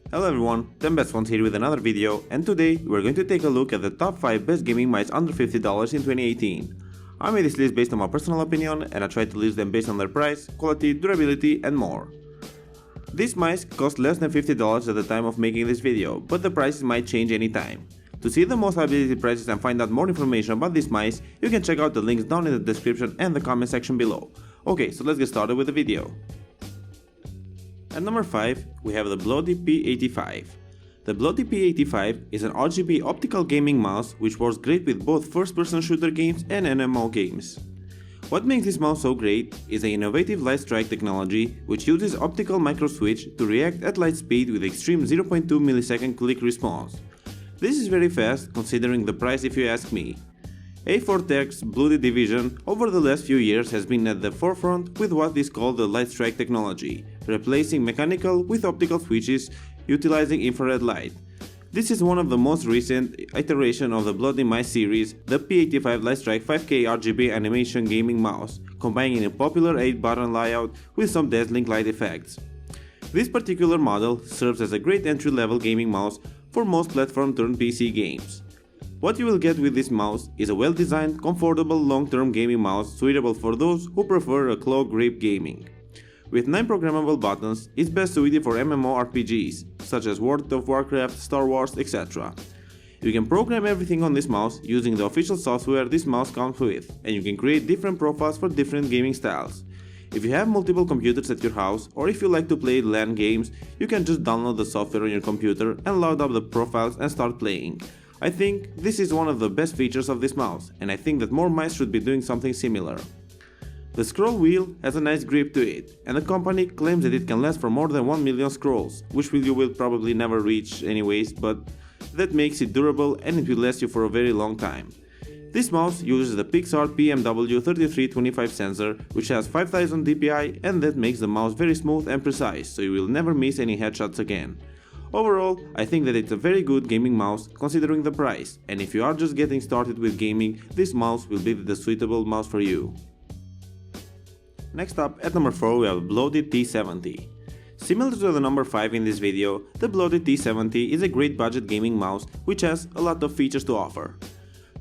Hello everyone, TheBestOnes here with another video, and today we're going to take a look at the top 5 best gaming mice under $50 in 2018. I made this list based on my personal opinion and I tried to list them based on their price, quality, durability and more. These mice cost less than $50 at the time of making this video, but the prices might change anytime. To see the most updated prices and find out more information about these mice, you can check out the links down in the description and the comment section below. Okay, so let's get started with the video. At number 5, we have the Bloody P85. The Bloody P85 is an RGB optical gaming mouse which works great with both first-person shooter games and MMO games. What makes this mouse so great is the innovative light strike technology which uses optical microswitch to react at light speed with extreme 0.2 millisecond click response. This is very fast considering the price if you ask me. A4 Tech's Bloody division over the last few years has been at the forefront with what is called the light strike technology, replacing mechanical with optical switches utilizing infrared light. This is one of the most recent iterations of the Bloody Mice series, the P85 Light Strike 5K RGB animation gaming mouse, combining a popular 8-button layout with some dazzling light effects. This particular model serves as a great entry-level gaming mouse for most platform-turned PC games. What you will get with this mouse is a well-designed, comfortable, long-term gaming mouse suitable for those who prefer a claw grip gaming. With 9 programmable buttons, it's best suited for MMORPGs, such as World of Warcraft, Star Wars, etc. You can program everything on this mouse using the official software this mouse comes with, and you can create different profiles for different gaming styles. If you have multiple computers at your house, or if you like to play LAN games, you can just download the software on your computer and load up the profiles and start playing. I think this is one of the best features of this mouse, and I think that more mice should be doing something similar. The scroll wheel has a nice grip to it, and the company claims that it can last for more than 1 million scrolls, which you will probably never reach anyways, but that makes it durable and it will last you for a very long time. This mouse uses the Pixar PMW3325 sensor, which has 5000 dpi, and that makes the mouse very smooth and precise, so you will never miss any headshots again. Overall, I think that it's a very good gaming mouse considering the price, and if you are just getting started with gaming, this mouse will be the suitable mouse for you. Next up, at number 4 we have Bloody T70. Similar to the number 5 in this video, the Bloody T70 is a great budget gaming mouse which has a lot of features to offer.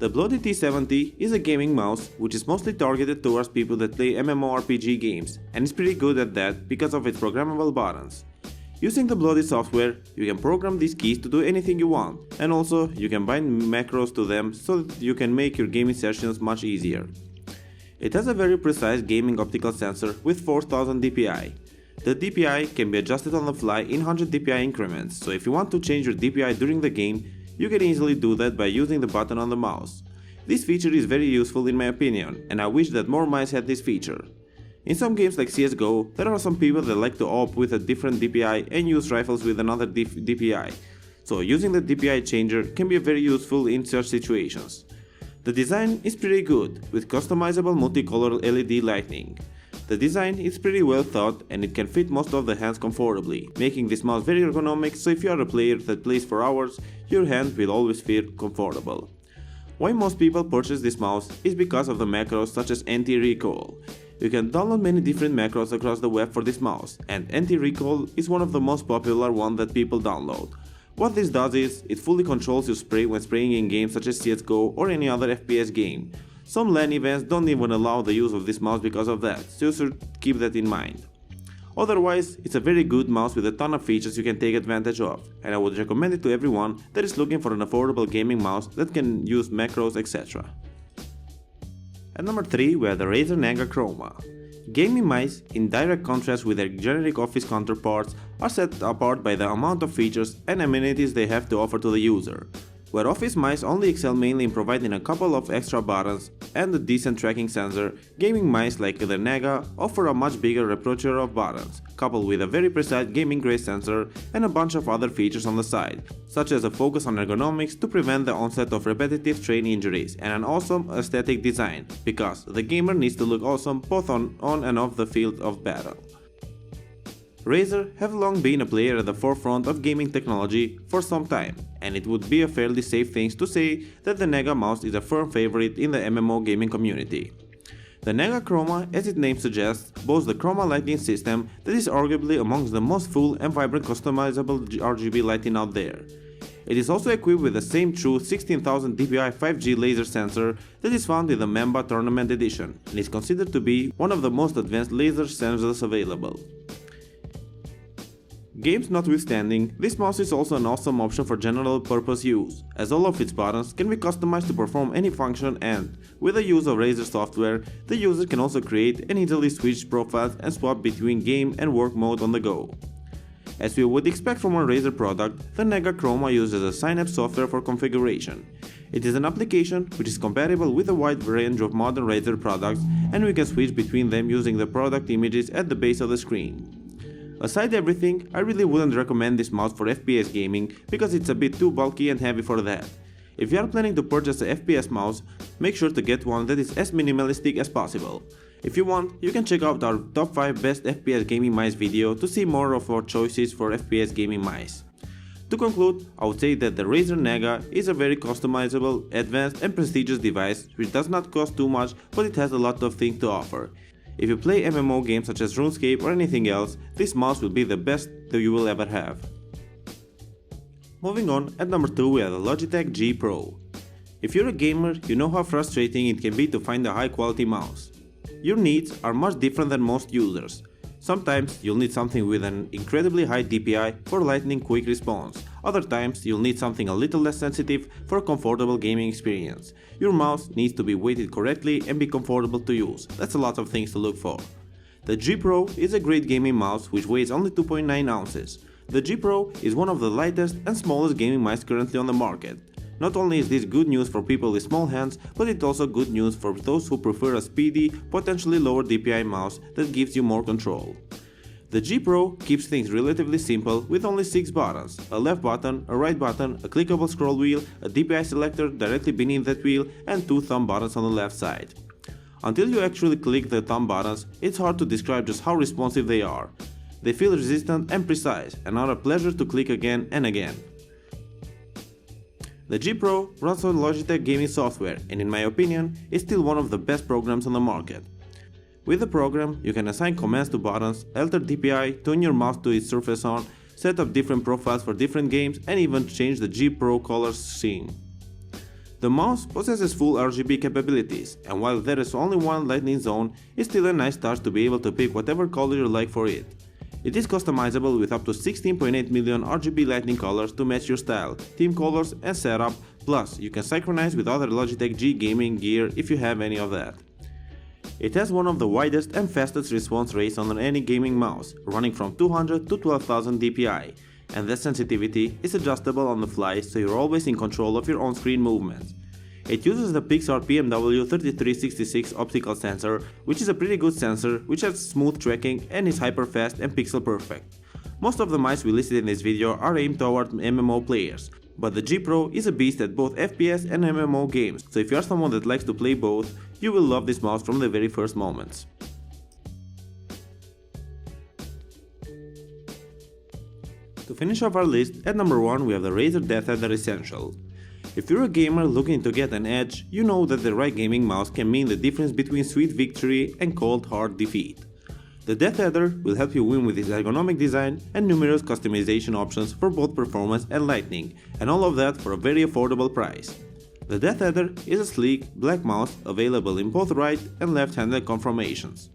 The Bloody T70 is a gaming mouse which is mostly targeted towards people that play MMORPG games, and is pretty good at that because of its programmable buttons. Using the Bloody software, you can program these keys to do anything you want, and also you can bind macros to them so that you can make your gaming sessions much easier. It has a very precise gaming optical sensor with 4000 dpi. The dpi can be adjusted on the fly in 100 dpi increments, so if you want to change your dpi during the game, you can easily do that by using the button on the mouse. This feature is very useful in my opinion, and I wish that more mice had this feature. In some games like CSGO, there are some people that like to op with a different DPI and use rifles with another DPI, so using the DPI changer can be very useful in such situations. The design is pretty good, with customizable multicolor LED lighting. The design is pretty well thought and it can fit most of the hands comfortably, making this mouse very ergonomic, so if you are a player that plays for hours, your hand will always feel comfortable. Why most people purchase this mouse is because of the macros such as anti-recoil. You can download many different macros across the web for this mouse, and anti-recoil is one of the most popular ones that people download. What this does is, it fully controls your spray when spraying in games such as CSGO or any other FPS game. Some LAN events don't even allow the use of this mouse because of that, so you should keep that in mind. Otherwise, it's a very good mouse with a ton of features you can take advantage of, and I would recommend it to everyone that is looking for an affordable gaming mouse that can use macros, etc. At number 3 we have the Razer Naga Chroma. Gaming mice, in direct contrast with their generic office counterparts, are set apart by the amount of features and amenities they have to offer to the user. Where office mice only excel mainly in providing a couple of extra buttons and a decent tracking sensor, gaming mice like the Naga offer a much bigger repertoire of buttons, coupled with a very precise gaming grace sensor and a bunch of other features on the side, such as a focus on ergonomics to prevent the onset of repetitive strain injuries and an awesome aesthetic design, because the gamer needs to look awesome both on and off the field of battle. Razer have long been a player at the forefront of gaming technology for some time, and it would be a fairly safe thing to say that the Naga mouse is a firm favorite in the MMO gaming community. The Naga Chroma, as its name suggests, boasts the Chroma lighting system that is arguably amongst the most full and vibrant customizable RGB lighting out there. It is also equipped with the same true 16,000 dpi 5G laser sensor that is found in the Mamba Tournament Edition and is considered to be one of the most advanced laser sensors available. Games notwithstanding, this mouse is also an awesome option for general purpose use, as all of its buttons can be customized to perform any function and, with the use of Razer software, the user can also create and easily switch profiles and swap between game and work mode on the go. As we would expect from a Razer product, the Naga Chroma uses a Synapse software for configuration. It is an application which is compatible with a wide range of modern Razer products, and we can switch between them using the product images at the base of the screen. Aside everything, I really wouldn't recommend this mouse for FPS gaming because it's a bit too bulky and heavy for that. If you are planning to purchase a FPS mouse, make sure to get one that is as minimalistic as possible. If you want, you can check out our top 5 best FPS gaming mice video to see more of our choices for FPS gaming mice. To conclude, I would say that the Razer Naga is a very customizable, advanced and prestigious device which does not cost too much, but it has a lot of things to offer. If you play MMO games such as RuneScape or anything else, this mouse will be the best that you will ever have. Moving on, at number 2 we have the Logitech G Pro. If you're a gamer, you know how frustrating it can be to find a high quality mouse. Your needs are much different than most users. Sometimes you'll need something with an incredibly high DPI for lightning quick response. Other times you'll need something a little less sensitive for a comfortable gaming experience. Your mouse needs to be weighted correctly and be comfortable to use. That's a lot of things to look for. The G Pro is a great gaming mouse which weighs only 2.9 ounces. The G Pro is one of the lightest and smallest gaming mice currently on the market. Not only is this good news for people with small hands, but it's also good news for those who prefer a speedy, potentially lower DPI mouse that gives you more control. The G Pro keeps things relatively simple with only 6 buttons, a left button, a right button, a clickable scroll wheel, a DPI selector directly beneath that wheel, and 2 thumb buttons on the left side. Until you actually click the thumb buttons, it's hard to describe just how responsive they are. They feel resistant and precise, and are a pleasure to click again and again. The G Pro runs on Logitech gaming software and in my opinion is still one of the best programs on the market. With the program, you can assign commands to buttons, alter DPI, tune your mouse to its surface on, set up different profiles for different games and even change the G Pro color scheme. The mouse possesses full RGB capabilities, and while there is only one lightning zone, it's still a nice touch to be able to pick whatever color you like for it. It is customizable with up to 16.8 million RGB lighting colors to match your style, theme colors and setup, plus you can synchronize with other Logitech G gaming gear if you have any of that. It has one of the widest and fastest response rates on any gaming mouse, running from 200 to 12,000 dpi, and that sensitivity is adjustable on the fly so you're always in control of your on-screen movements. It uses the Pixar PMW3366 optical sensor, which is a pretty good sensor which has smooth tracking and is hyper fast and pixel perfect. Most of the mice we listed in this video are aimed toward MMO players, but the G Pro is a beast at both FPS and MMO games, so if you are someone that likes to play both, you will love this mouse from the very first moments. To finish off our list, at number 1 we have the Razer DeathAdder Essential. If you're a gamer looking to get an edge, you know that the right gaming mouse can mean the difference between sweet victory and cold hard defeat. The DeathAdder will help you win with its ergonomic design and numerous customization options for both performance and lighting, and all of that for a very affordable price. The DeathAdder is a sleek, black mouse available in both right and left-handed conformations.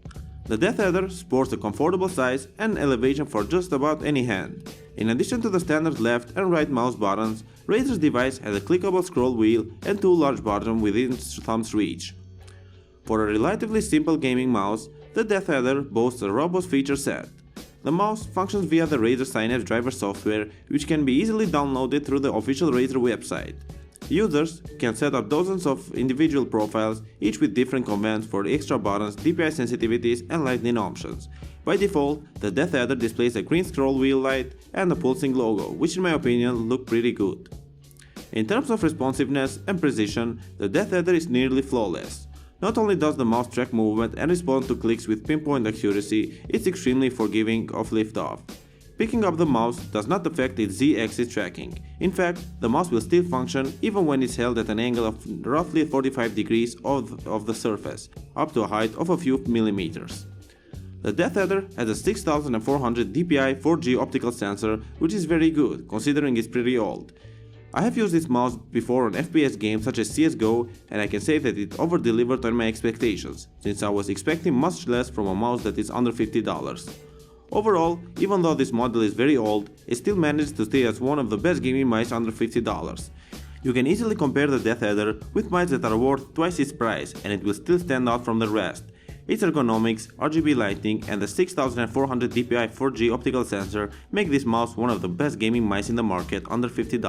The DeathAdder sports a comfortable size and elevation for just about any hand. In addition to the standard left and right mouse buttons, Razer's device has a clickable scroll wheel and 2 large buttons within thumb's reach. For a relatively simple gaming mouse, the DeathAdder boasts a robust feature set. The mouse functions via the Razer Synapse driver software, which can be easily downloaded through the official Razer website. Users can set up dozens of individual profiles, each with different commands for extra buttons, DPI sensitivities and lightning options. By default, the DeathAdder displays a green scroll wheel light and a pulsing logo, which in my opinion look pretty good. In terms of responsiveness and precision, the DeathAdder is nearly flawless. Not only does the mouse track movement and respond to clicks with pinpoint accuracy, it's extremely forgiving of liftoff. Picking up the mouse does not affect its Z-axis tracking. In fact, the mouse will still function even when it's held at an angle of roughly 45 degrees of the surface, up to a height of a few millimeters. The DeathAdder has a 6400 dpi 4G optical sensor, which is very good considering it's pretty old. I have used this mouse before on FPS games such as CSGO, and I can say that it over-delivered on my expectations, since I was expecting much less from a mouse that is under $50. Overall, even though this model is very old, it still managed to stay as one of the best gaming mice under $50. You can easily compare the DeathAdder with mice that are worth twice its price, and it will still stand out from the rest. Its ergonomics, RGB lighting, and the 6400 dpi 4G optical sensor make this mouse one of the best gaming mice in the market under $50.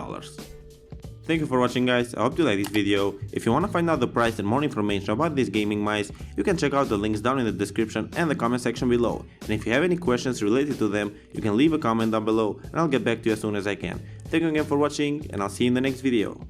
Thank you for watching, guys. I hope you like this video. If you want to find out the price and more information about these gaming mice, you can check out the links down in the description and the comment section below. And if you have any questions related to them, you can leave a comment down below and I'll get back to you as soon as I can. Thank you again for watching, and I'll see you in the next video.